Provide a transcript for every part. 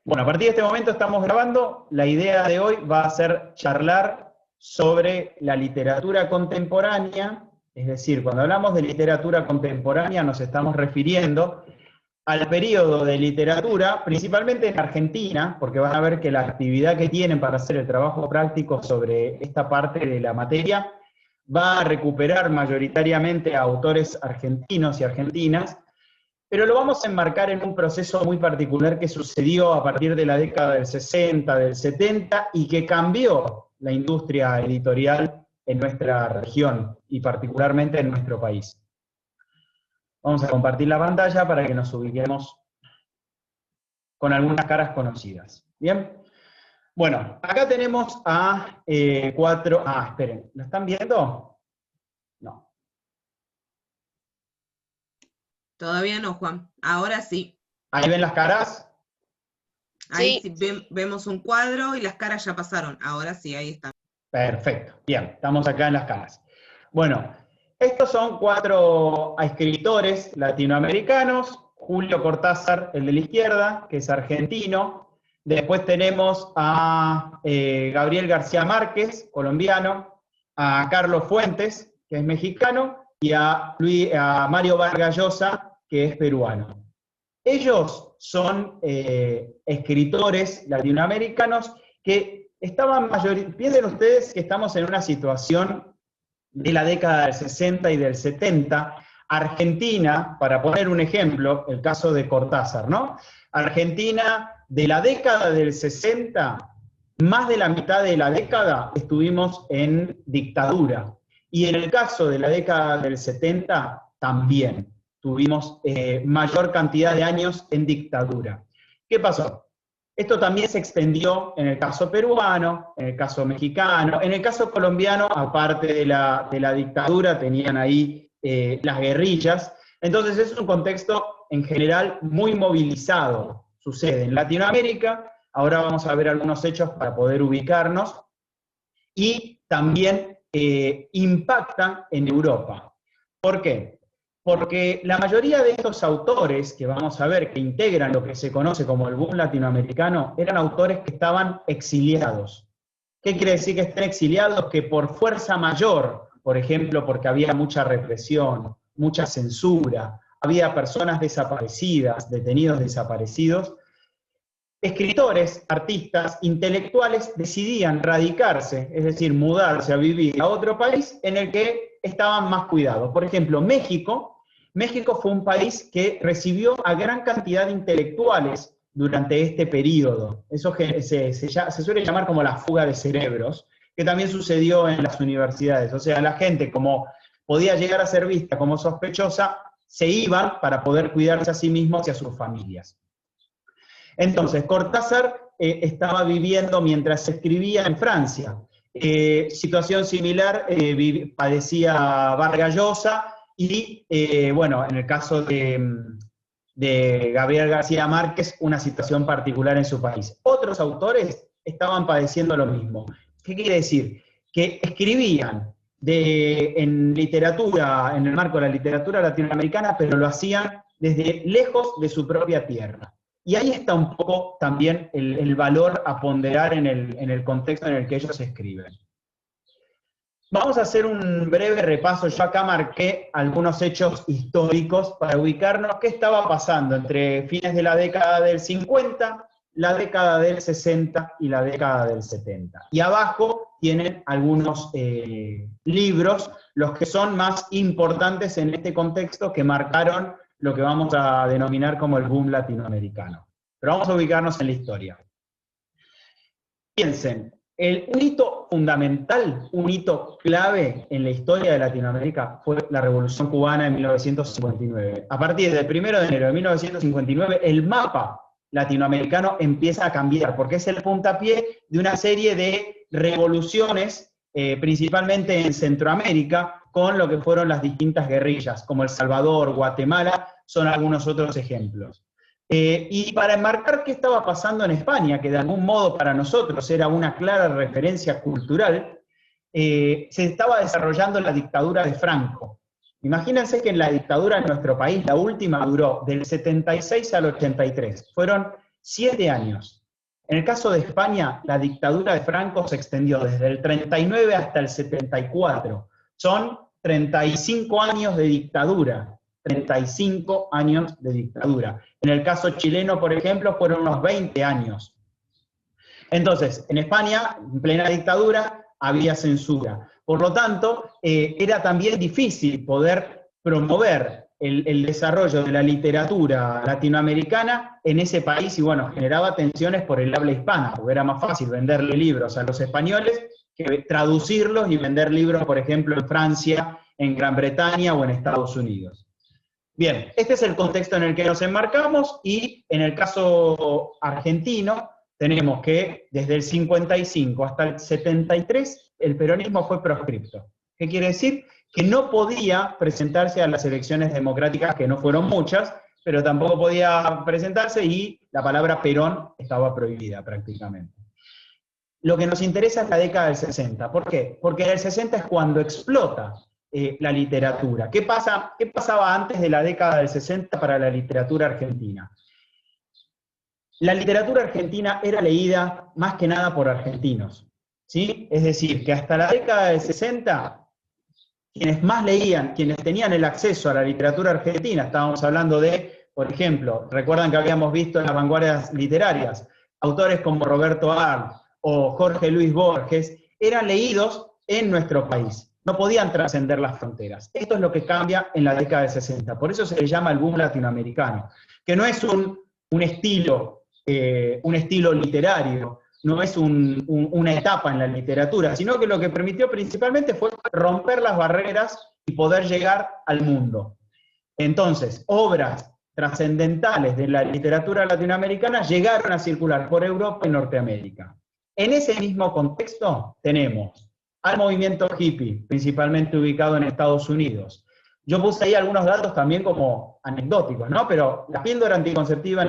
Bueno, a partir de este momento estamos grabando. La idea de hoy va a ser charlar sobre la literatura contemporánea, es decir, cuando hablamos de literatura contemporánea nos estamos refiriendo al periodo de literatura, principalmente en Argentina, porque van a ver que la actividad que tienen para hacer el trabajo práctico sobre esta parte de la materia va a recuperar mayoritariamente a autores argentinos y argentinas, pero lo vamos a enmarcar en un proceso muy particular que sucedió a partir de la década del 60, del 70, y que cambió la industria editorial en nuestra región, y particularmente en nuestro país. Vamos a compartir la pantalla para que nos ubiquemos con algunas caras conocidas. ¿Bien? Bueno, acá tenemos a cuatro... esperen, ¿lo están viendo? No. Todavía no, Juan. Ahora sí. ¿Ahí ven las caras? Ahí sí vemos un cuadro y las caras ya pasaron. Ahora sí, ahí están. Perfecto. Bien, estamos acá en las caras. Bueno, estos son cuatro escritores latinoamericanos. Julio Cortázar, el de la izquierda, que es argentino. Después tenemos a Gabriel García Márquez, colombiano. A Carlos Fuentes, que es mexicano. Y a Mario Vargas Llosa, que es peruano. Ellos son escritores latinoamericanos que estaban piensen ustedes que estamos en una situación de la década del 60 y del 70. Argentina, para poner un ejemplo, el caso de Cortázar, ¿no? Argentina, de la década del 60, más de la mitad de la década estuvimos en dictadura. Y en el caso de la década del 70, también tuvimos mayor cantidad de años en dictadura. ¿Qué pasó? Esto también se extendió en el caso peruano, en el caso mexicano, en el caso colombiano, aparte de la dictadura, tenían ahí las guerrillas. Entonces es un contexto en general muy movilizado. Sucede en Latinoamérica, ahora vamos a ver algunos hechos para poder ubicarnos, y también impacta en Europa. ¿Por qué? Porque la mayoría de estos autores que vamos a ver, que integran lo que se conoce como el boom latinoamericano, eran autores que estaban exiliados. ¿Qué quiere decir que estén exiliados? Que por fuerza mayor, por ejemplo, porque había mucha represión, mucha censura, había personas desaparecidas, detenidos desaparecidos, escritores, artistas, intelectuales decidían radicarse, es decir, mudarse a vivir a otro país en el que estaban más cuidados. Por ejemplo, México fue un país que recibió a gran cantidad de intelectuales durante este periodo. Eso se suele llamar como la fuga de cerebros, que también sucedió en las universidades. O sea, la gente, como podía llegar a ser vista como sospechosa, se iban para poder cuidarse a sí mismos y a sus familias. Entonces, Cortázar estaba viviendo mientras escribía en Francia. Situación similar padecía Vargas Llosa y, bueno, en el caso de Gabriel García Márquez, una situación particular en su país. Otros autores estaban padeciendo lo mismo. ¿Qué quiere decir? Que escribían en literatura, en el marco de la literatura latinoamericana, pero lo hacían desde lejos de su propia tierra. Y ahí está un poco también el valor a ponderar en el contexto en el que ellos escriben. Vamos a hacer un breve repaso. Yo acá marqué algunos hechos históricos para ubicarnos qué estaba pasando entre fines de la década del 50, la década del 60 y la década del 70. Y abajo tienen algunos libros, los que son más importantes en este contexto, que marcaron lo que vamos a denominar como el boom latinoamericano. Pero vamos a ubicarnos en la historia. Piensen, un hito fundamental, un hito clave en la historia de Latinoamérica fue la Revolución Cubana en 1959. A partir del 1 de enero de 1959, el mapa latinoamericano empieza a cambiar, porque es el puntapié de una serie de revoluciones, principalmente en Centroamérica, con lo que fueron las distintas guerrillas, como El Salvador, Guatemala, son algunos otros ejemplos. Y para enmarcar qué estaba pasando en España, que de algún modo para nosotros era una clara referencia cultural, se estaba desarrollando la dictadura de Franco. Imagínense que en la dictadura en nuestro país, la última duró del 76 al 83. Fueron 7 años. En el caso de España, la dictadura de Franco se extendió desde el 39 hasta el 74. Son 35 años de dictadura. 35 años de dictadura. En el caso chileno, por ejemplo, fueron unos 20 años. Entonces, en España, en plena dictadura, había censura. Por lo tanto, era también difícil poder promover el desarrollo de la literatura latinoamericana en ese país, y bueno, generaba tensiones por el habla hispana, porque era más fácil venderle libros a los españoles que traducirlos y vender libros, por ejemplo, en Francia, en Gran Bretaña o en Estados Unidos. Bien, este es el contexto en el que nos enmarcamos, y en el caso argentino tenemos que desde el 55 hasta el 73 el peronismo fue proscripto. ¿Qué quiere decir? Que no podía presentarse a las elecciones democráticas, que no fueron muchas, pero tampoco podía presentarse, y la palabra Perón estaba prohibida prácticamente. Lo que nos interesa es la década del 60. ¿Por qué? Porque en el 60 es cuando explota la literatura. ¿Qué pasaba antes de la década del 60 para la literatura argentina? La literatura argentina era leída más que nada por argentinos, ¿sí? Es decir, que hasta la década del 60, quienes más leían, quienes tenían el acceso a la literatura argentina, estábamos hablando de, por ejemplo, recuerdan que habíamos visto en las vanguardias literarias, autores como Roberto Arlt o Jorge Luis Borges, eran leídos en nuestro país. No podían trascender las fronteras. Esto es lo que cambia en la década del 60. Por eso se le llama el boom latinoamericano, que no es un estilo literario, no es una etapa en la literatura, sino que lo que permitió principalmente fue romper las barreras y poder llegar al mundo. Entonces, obras trascendentales de la literatura latinoamericana llegaron a circular por Europa y Norteamérica. En ese mismo contexto tenemos al movimiento hippie, principalmente ubicado en Estados Unidos. Yo puse ahí algunos datos también como anecdóticos, ¿no? Pero la píldora anticonceptiva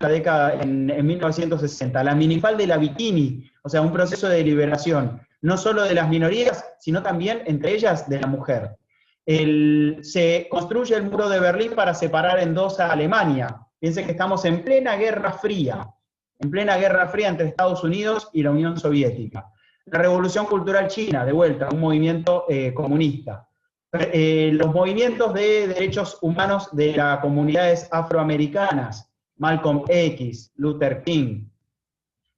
en 1960, la minifalda y la bikini, o sea, un proceso de liberación, no solo de las minorías, sino también, entre ellas, de la mujer. Se construye el muro de Berlín para separar en dos a Alemania. Piensen que estamos en plena Guerra Fría entre Estados Unidos y la Unión Soviética. La Revolución Cultural China, de vuelta, un movimiento comunista. Los movimientos de derechos humanos de las comunidades afroamericanas, Malcolm X, Luther King,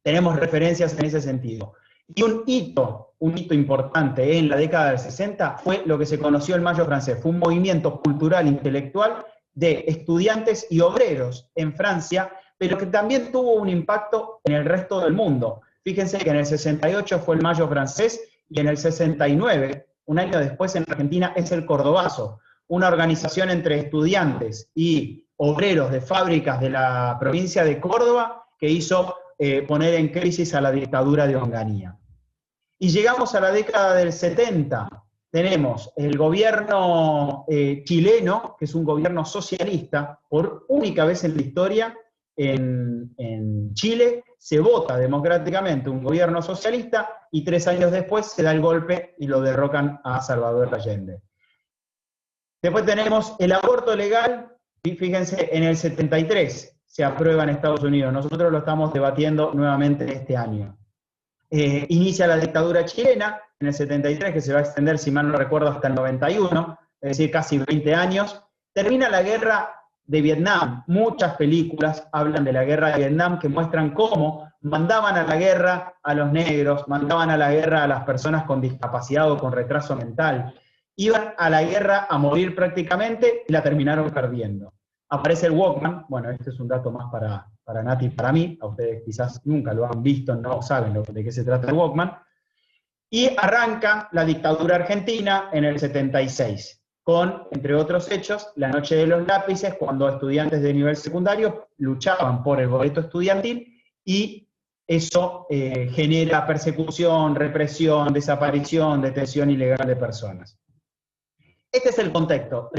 tenemos referencias en ese sentido. Y un hito importante en la década del 60 fue lo que se conoció el Mayo francés, fue un movimiento cultural intelectual de estudiantes y obreros en Francia, pero que también tuvo un impacto en el resto del mundo. Fíjense que en el 68 fue el Mayo francés, y en el 69, un año después en Argentina, es el Cordobazo, una organización entre estudiantes y obreros de fábricas de la provincia de Córdoba que hizo poner en crisis a la dictadura de Onganía. Y llegamos a la década del 70, tenemos el gobierno chileno, que es un gobierno socialista, por única vez en la historia en Chile se vota democráticamente un gobierno socialista, y 3 años después se da el golpe y lo derrocan a Salvador Allende. Después tenemos el aborto legal, y fíjense, en el 73 se aprueba en Estados Unidos, nosotros lo estamos debatiendo nuevamente este año. Inicia la dictadura chilena en el 73, que se va a extender, si mal no recuerdo, hasta el 91, es decir, casi 20 años. Termina la guerra de Vietnam. Muchas películas hablan de la guerra de Vietnam, que muestran cómo mandaban a la guerra a los negros, mandaban a la guerra a las personas con discapacidad o con retraso mental. Iban a la guerra a morir prácticamente y la terminaron perdiendo. Aparece el Walkman, bueno, este es un dato más para Nati y para mí, a ustedes quizás nunca lo han visto, no saben de qué se trata el Walkman, y arranca la dictadura argentina en el 76, con, entre otros hechos, la Noche de los Lápices, cuando estudiantes de nivel secundario luchaban por el boleto estudiantil, y eso genera persecución, represión, desaparición, detención ilegal de personas. Este es el contexto.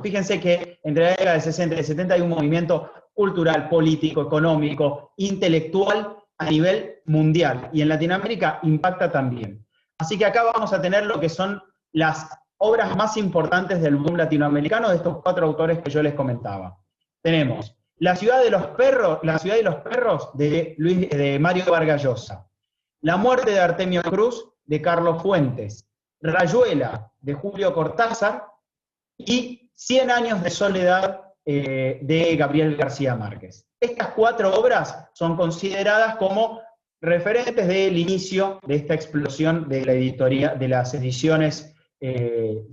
Fíjense que entre la década del 60 y el 70 hay un movimiento cultural, político, económico, intelectual a nivel mundial, y en Latinoamérica impacta también. Así que acá vamos a tener lo que son las obras más importantes del boom latinoamericano de estos 4 autores que yo les comentaba. Tenemos La ciudad de los perros, de Mario Vargas Llosa. La muerte de Artemio Cruz, de Carlos Fuentes. Rayuela, de Julio Cortázar, y 100 años de soledad, de Gabriel García Márquez. Estas 4 obras son consideradas como referentes del inicio de esta explosión de la editoría, de las ediciones,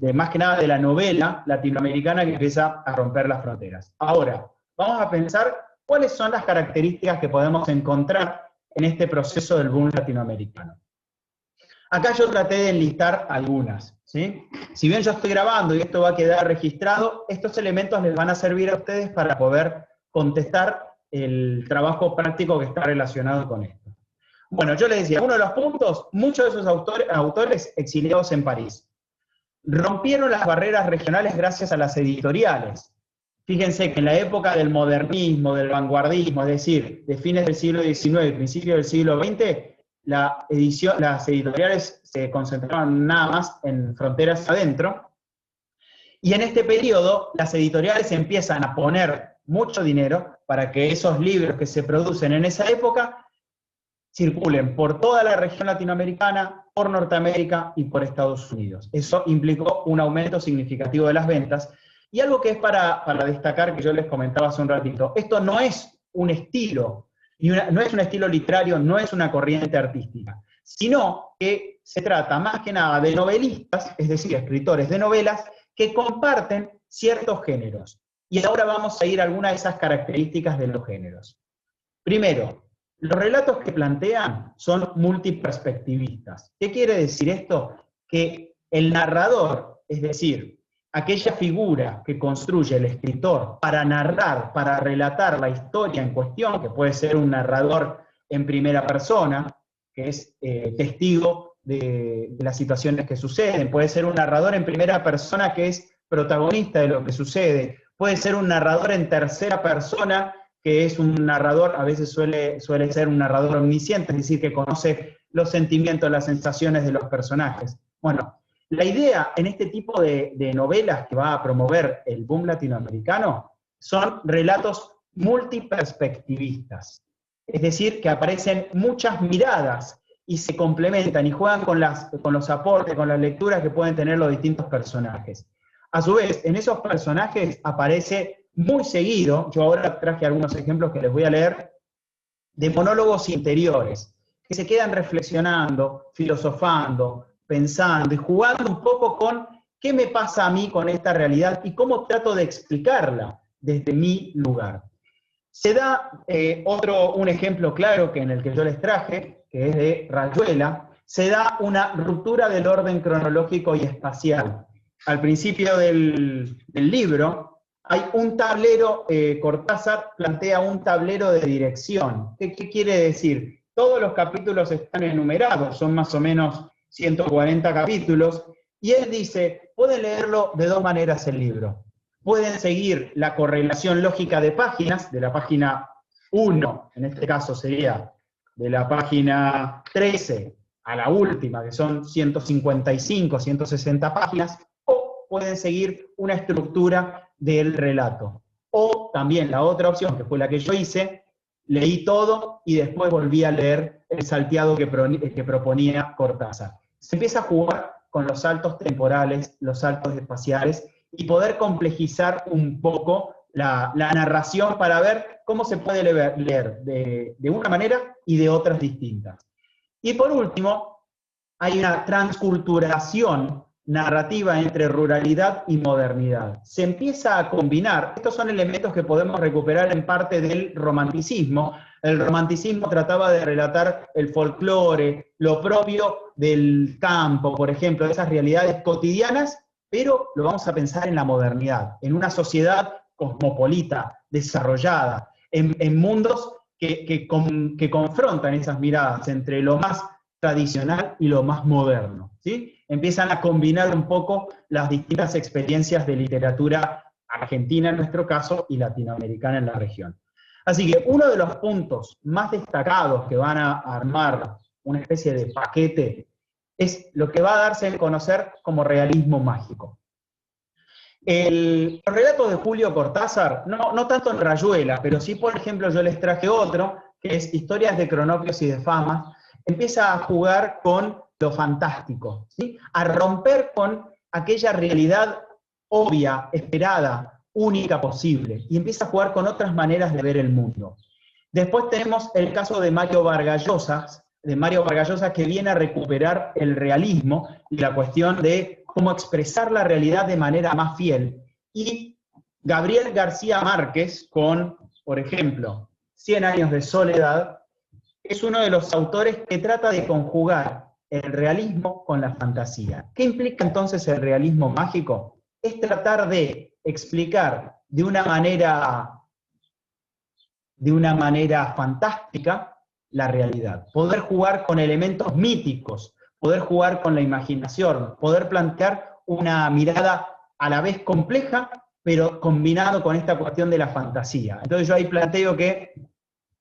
más que nada de la novela latinoamericana que empieza a romper las fronteras. Ahora, vamos a pensar cuáles son las características que podemos encontrar en este proceso del boom latinoamericano. Acá yo traté de enlistar algunas, ¿sí? Si bien yo estoy grabando y esto va a quedar registrado, estos elementos les van a servir a ustedes para poder contestar el trabajo práctico que está relacionado con esto. Bueno, yo les decía, uno de los puntos, muchos de esos autores exiliados en París. Rompieron las barreras regionales gracias a las editoriales. Fíjense que en la época del modernismo, del vanguardismo, es decir, de fines del siglo XIX y principios del siglo XX, las editoriales se concentraban nada más en fronteras adentro, y en este periodo las editoriales empiezan a poner mucho dinero para que esos libros que se producen en esa época circulen por toda la región latinoamericana, por Norteamérica y por Estados Unidos. Eso implicó un aumento significativo de las ventas, y algo que es para destacar, que yo les comentaba hace un ratito, esto no es un estilo, no es un estilo literario, no es una corriente artística, sino que se trata más que nada de novelistas, es decir, escritores de novelas, que comparten ciertos géneros. Y ahora vamos a ir a algunas de esas características de los géneros. Primero, los relatos que plantean son multiperspectivistas. ¿Qué quiere decir esto? Que el narrador, es decir, aquella figura que construye el escritor para narrar, para relatar la historia en cuestión, que puede ser un narrador en primera persona, que es testigo de las situaciones que suceden, puede ser un narrador en primera persona que es protagonista de lo que sucede, puede ser un narrador en tercera persona, que es un narrador, a veces suele ser un narrador omnisciente, es decir, que conoce los sentimientos, las sensaciones de los personajes. Bueno, la idea en este tipo de novelas que va a promover el boom latinoamericano son relatos multiperspectivistas. Es decir, que aparecen muchas miradas y se complementan y juegan con los aportes, con las lecturas que pueden tener los distintos personajes. A su vez, en esos personajes aparece muy seguido, yo ahora traje algunos ejemplos que les voy a leer, de monólogos interiores, que se quedan reflexionando, filosofando, pensando y jugando un poco con qué me pasa a mí con esta realidad y cómo trato de explicarla desde mi lugar. Se da un ejemplo claro que en el que yo les traje, que es de Rayuela, se da una ruptura del orden cronológico y espacial. Al principio del libro hay un tablero, Cortázar plantea un tablero de dirección. ¿Qué quiere decir? Todos los capítulos están enumerados, son más o menos 140 capítulos, y él dice, pueden leerlo de 2 maneras el libro. Pueden seguir la correlación lógica de páginas, de la página 1, en este caso sería de la página 13 a la última, que son 155, 160 páginas, o pueden seguir una estructura del relato. O también la otra opción, que fue la que yo hice, leí todo y después volví a leer el salteado que proponía Cortázar. Se empieza a jugar con los saltos temporales, los saltos espaciales, y poder complejizar un poco la narración para ver cómo se puede leer de una manera y de otras distintas. Y por último, hay una transculturación narrativa entre ruralidad y modernidad. Se empieza a combinar, estos son elementos que podemos recuperar en parte del romanticismo. El romanticismo trataba de relatar el folclore, lo propio del campo, por ejemplo, de esas realidades cotidianas, pero lo vamos a pensar en la modernidad, en una sociedad cosmopolita, desarrollada, en mundos que confrontan esas miradas entre lo más tradicional y lo más moderno, ¿sí? Empiezan a combinar un poco las distintas experiencias de literatura argentina en nuestro caso y latinoamericana en la región. Así que uno de los puntos más destacados que van a armar una especie de paquete es lo que va a darse a conocer como realismo mágico. Los relatos de Julio Cortázar, no tanto en Rayuela, pero sí, por ejemplo, yo les traje otro, que es Historias de Cronopios y de Fama, empieza a jugar con lo fantástico, ¿sí? A romper con aquella realidad obvia, esperada, única posible, y empieza a jugar con otras maneras de ver el mundo. Después tenemos el caso de Mario Vargas Llosa, que viene a recuperar el realismo y la cuestión de cómo expresar la realidad de manera más fiel. Y Gabriel García Márquez con, por ejemplo, 100 años de soledad, es uno de los autores que trata de conjugar el realismo con la fantasía. ¿Qué implica entonces el realismo mágico? Es tratar de explicar de una manera fantástica la realidad, poder jugar con elementos míticos, poder jugar con la imaginación, poder plantear una mirada a la vez compleja, pero combinado con esta cuestión de la fantasía. Entonces yo ahí planteo que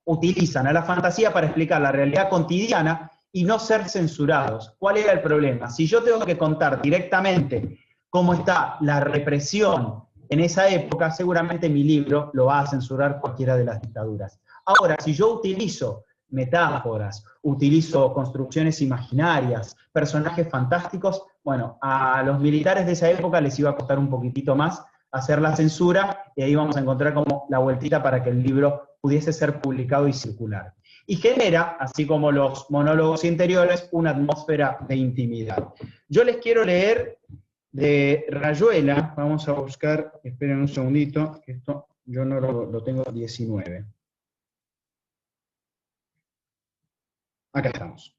utilizan a la fantasía para explicar la realidad cotidiana y no ser censurados. ¿Cuál era el problema? Si yo tengo que contar directamente cómo está la represión en esa época, seguramente mi libro lo va a censurar cualquiera de las dictaduras. Ahora, si yo utilizo metáforas, utilizo construcciones imaginarias, personajes fantásticos, bueno, a los militares de esa época les iba a costar un poquitito más hacer la censura, y ahí vamos a encontrar como la vueltita para que el libro pudiese ser publicado y circular. Y genera, así como los monólogos interiores, una atmósfera de intimidad. Yo les quiero leer de Rayuela, vamos a buscar, esperen un segundito, que esto yo no lo tengo 19. Acá estamos.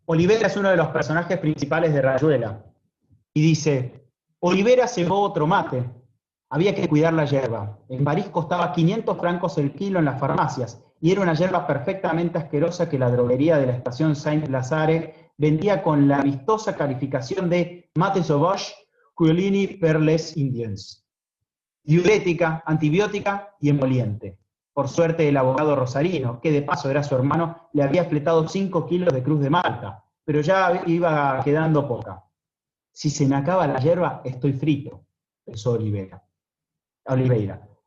Olivera es uno de los personajes principales de Rayuela, y dice: Olivera cebó otro mate. Había que cuidar la yerba. En París costaba 500 francos el kilo en las farmacias, y era una yerba perfectamente asquerosa que la droguería de la estación Saint-Lazare vendía con la vistosa calificación de mate sauvage, Cuolini per les Indiens. Diurética, antibiótica y emoliente. Por suerte el abogado Rosarino, que de paso era su hermano, le había fletado 5 kilos de cruz de Malta, pero ya iba quedando poca. Si se me acaba la yerba, estoy frito, pensó Oliveira.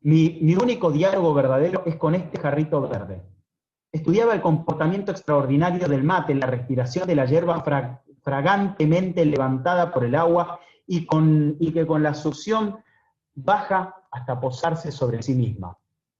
Mi único diálogo verdadero es con este jarrito verde. Estudiaba el comportamiento extraordinario del mate, la respiración de la yerba fragantemente levantada por el agua y que con la succión baja hasta posarse sobre sí misma.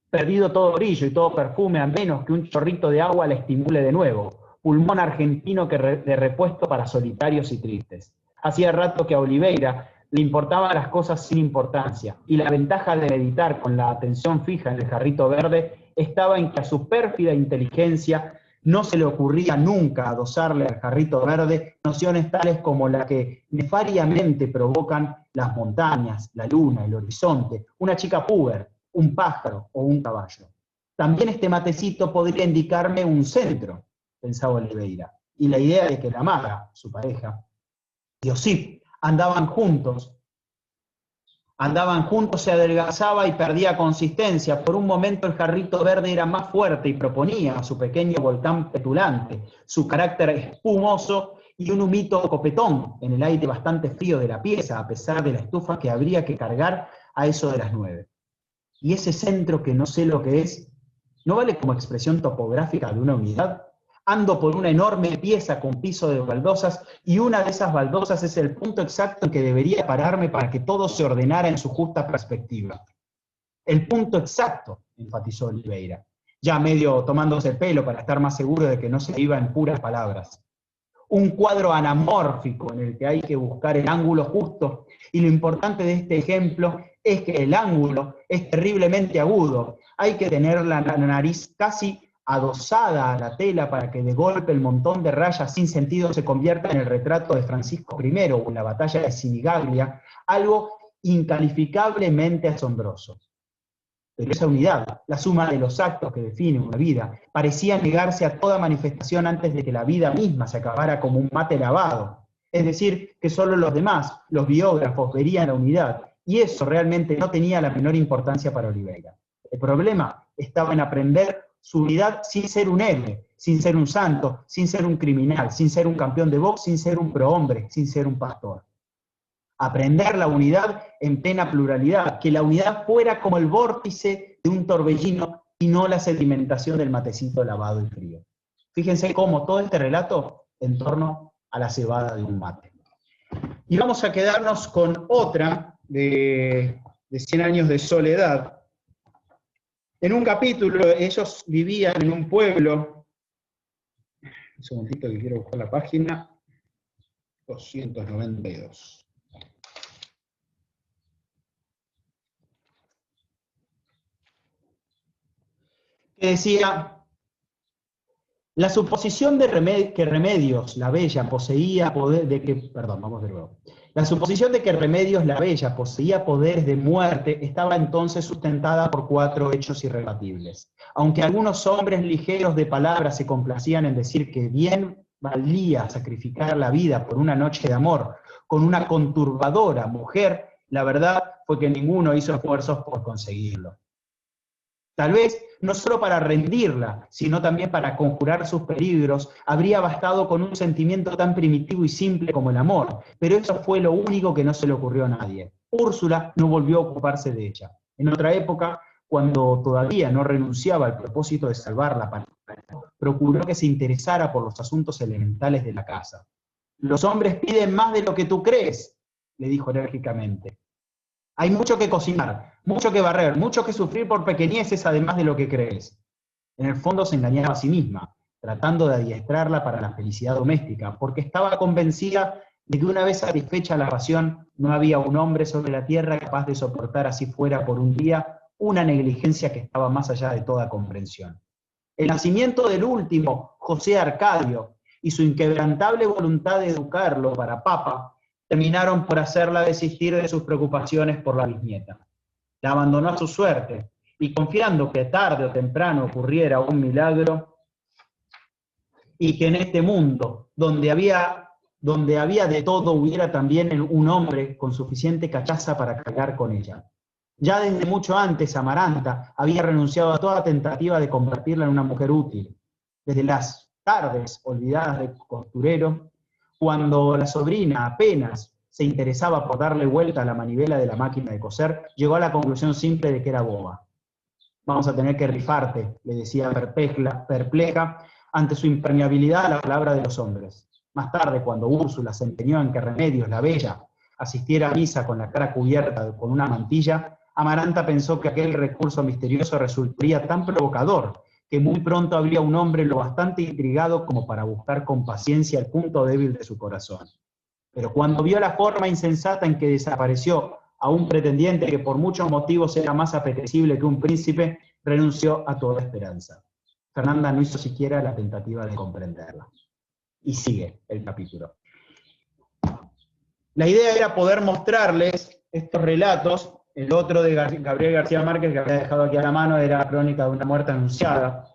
Perdido todo brillo y todo perfume, a menos que un chorrito de agua la estimule de nuevo. Pulmón argentino de repuesto para solitarios y tristes. Hacía rato que a Oliveira le importaban las cosas sin importancia, y la ventaja de meditar con la atención fija en el jarrito verde estaba en que a su pérfida inteligencia no se le ocurría nunca adosarle al jarrito verde nociones tales como la que nefariamente provocan las montañas, la luna, el horizonte, una chica puber, un pájaro o un caballo. También este matecito podría indicarme un centro, pensaba Oliveira, y la idea de que la amada, su pareja, Diosip, andaban juntos, se adelgazaba y perdía consistencia. Por un momento el jarrito verde era más fuerte y proponía a su pequeño volcán petulante, su carácter espumoso y un humito copetón en el aire bastante frío de la pieza, a pesar de la estufa que habría que cargar a eso de las 9. Y ese centro que no sé lo que es, ¿no vale como expresión topográfica de una unidad? Ando por una enorme pieza con piso de baldosas, y una de esas baldosas es el punto exacto en que debería pararme para que todo se ordenara en su justa perspectiva. El punto exacto, enfatizó Oliveira, ya medio tomándose el pelo para estar más seguro de que no se iba en puras palabras. Un cuadro anamórfico en el que hay que buscar el ángulo justo, y lo importante de este ejemplo es que el ángulo es terriblemente agudo. Hay que tener la nariz casi adosada a la tela para que de golpe el montón de rayas sin sentido se convierta en el retrato de Francisco I o en la batalla de Sinigaglia, algo incalificablemente asombroso. Pero esa unidad, la suma de los actos que definen una vida, parecía negarse a toda manifestación antes de que la vida misma se acabara como un mate lavado. Es decir, que solo los demás, los biógrafos, verían la unidad, y eso realmente no tenía la menor importancia para Oliveira. El problema estaba en aprender su unidad sin ser un héroe, sin ser un santo, sin ser un criminal, sin ser un campeón de box, sin ser un prohombre, sin ser un pastor. aprender la unidad en plena pluralidad, que la unidad fuera como el vórtice de un torbellino y no la sedimentación del matecito lavado y frío. Fíjense cómo todo este relato en torno a la cebada de un mate. Y vamos a quedarnos con otra de 100 años de soledad. En un capítulo, ellos vivían en un pueblo, un segundito que quiero buscar la página, 292. Que decía, la suposición de que Remedios, la Bella, poseía poder de que, perdón, vamos de nuevo. La suposición de que Remedios, la Bella, poseía poderes de muerte estaba entonces sustentada por 4 hechos irrebatibles. Aunque algunos hombres ligeros de palabra se complacían en decir que bien valía sacrificar la vida por una noche de amor con una conturbadora mujer, la verdad fue que ninguno hizo esfuerzos por conseguirlo. Tal vez, no solo para rendirla, sino también para conjurar sus peligros, habría bastado con un sentimiento tan primitivo y simple como el amor, pero eso fue lo único que no se le ocurrió a nadie. Úrsula no volvió a ocuparse de ella. En otra época, cuando todavía no renunciaba al propósito de salvarla, procuró que se interesara por los asuntos elementales de la casa. Los hombres piden más de lo que tú crees, le dijo enérgicamente. Hay mucho que cocinar, mucho que barrer, mucho que sufrir por pequeñeces además de lo que crees. En el fondo se engañaba a sí misma, tratando de adiestrarla para la felicidad doméstica, porque estaba convencida de que una vez satisfecha la pasión, no había un hombre sobre la tierra capaz de soportar así fuera por un día una negligencia que estaba más allá de toda comprensión. El nacimiento del último, José Arcadio, y su inquebrantable voluntad de educarlo para papa, terminaron por hacerla desistir de sus preocupaciones por la bisnieta. La abandonó a su suerte, y confiando que tarde o temprano ocurriera un milagro, y que en este mundo, donde había de todo, hubiera también un hombre con suficiente cachaza para cargar con ella. Ya desde mucho antes, Amaranta había renunciado a toda tentativa de convertirla en una mujer útil. Desde las tardes olvidadas de costurero, cuando la sobrina apenas se interesaba por darle vuelta a la manivela de la máquina de coser, llegó a la conclusión simple de que era boba. Vamos a tener que rifarte, le decía perpleja, ante su impermeabilidad a la palabra de los hombres. Más tarde, cuando Úrsula se empeñó en que Remedios, la Bella, asistiera a misa con la cara cubierta con una mantilla, Amaranta pensó que aquel recurso misterioso resultaría tan provocador que muy pronto habría un hombre lo bastante intrigado como para buscar con paciencia el punto débil de su corazón. Pero cuando vio la forma insensata en que desapareció a un pretendiente que por muchos motivos era más apetecible que un príncipe, renunció a toda esperanza. Fernanda no hizo siquiera la tentativa de comprenderla. Y sigue el capítulo. La idea era poder mostrarles estos relatos. El otro de Gabriel García Márquez, que había dejado aquí a la mano, era Crónica de una muerte anunciada.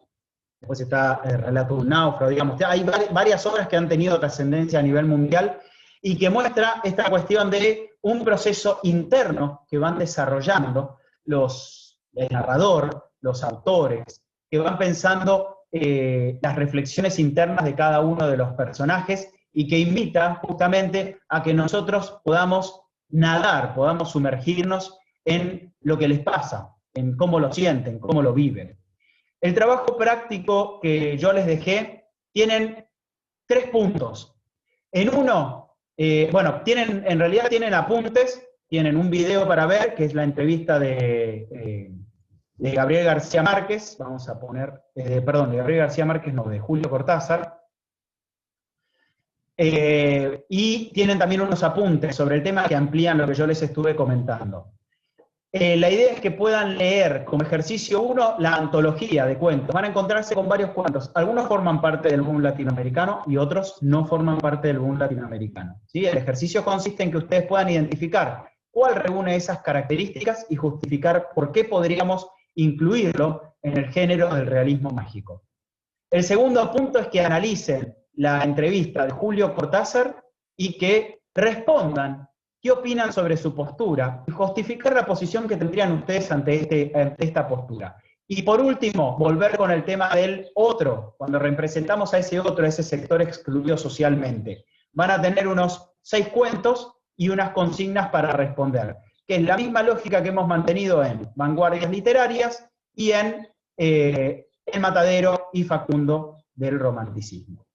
Después está el relato de un náufrago, digamos. Hay varias obras que han tenido trascendencia a nivel mundial y que muestra esta cuestión de un proceso interno que van desarrollando el narrador, los autores, que van pensando las reflexiones internas de cada uno de los personajes y que invita justamente a que nosotros podamos nadar, podamos sumergirnos en lo que les pasa, en cómo lo sienten, cómo lo viven. El trabajo práctico que yo les dejé tienen 3 puntos. En uno, en realidad tienen apuntes, tienen un video para ver, que es la entrevista de Gabriel García Márquez, vamos a poner, de Gabriel García Márquez, no, de Julio Cortázar, y tienen también unos apuntes sobre el tema que amplían lo que yo les estuve comentando. La idea es que puedan leer como ejercicio 1 la antología de cuentos. Van a encontrarse con varios cuentos. Algunos forman parte del boom latinoamericano y otros no forman parte del boom latinoamericano. ¿Sí? El ejercicio consiste en que ustedes puedan identificar cuál reúne esas características y justificar por qué podríamos incluirlo en el género del realismo mágico. El segundo punto es que analicen la entrevista de Julio Cortázar y que respondan qué opinan sobre su postura y justificar la posición que tendrían ustedes ante esta postura. Y por último, volver con el tema del otro, cuando representamos a ese otro, a ese sector excluido socialmente. Van a tener unos 6 cuentos y unas consignas para responder, que es la misma lógica que hemos mantenido en Vanguardias Literarias y en El Matadero y Facundo del Romanticismo.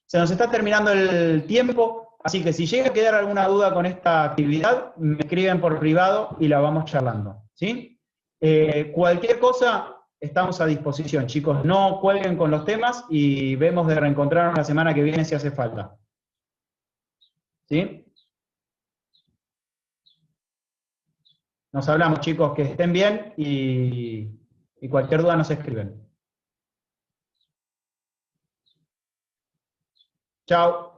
Se nos está terminando el tiempo, así que si llega a quedar alguna duda con esta actividad, me escriben por privado y la vamos charlando, ¿sí? Cualquier cosa, estamos a disposición, chicos. No cuelguen con los temas y vemos de reencontrarnos la semana que viene si hace falta. ¿Sí? Nos hablamos, chicos, que estén bien y cualquier duda nos escriben. Chao.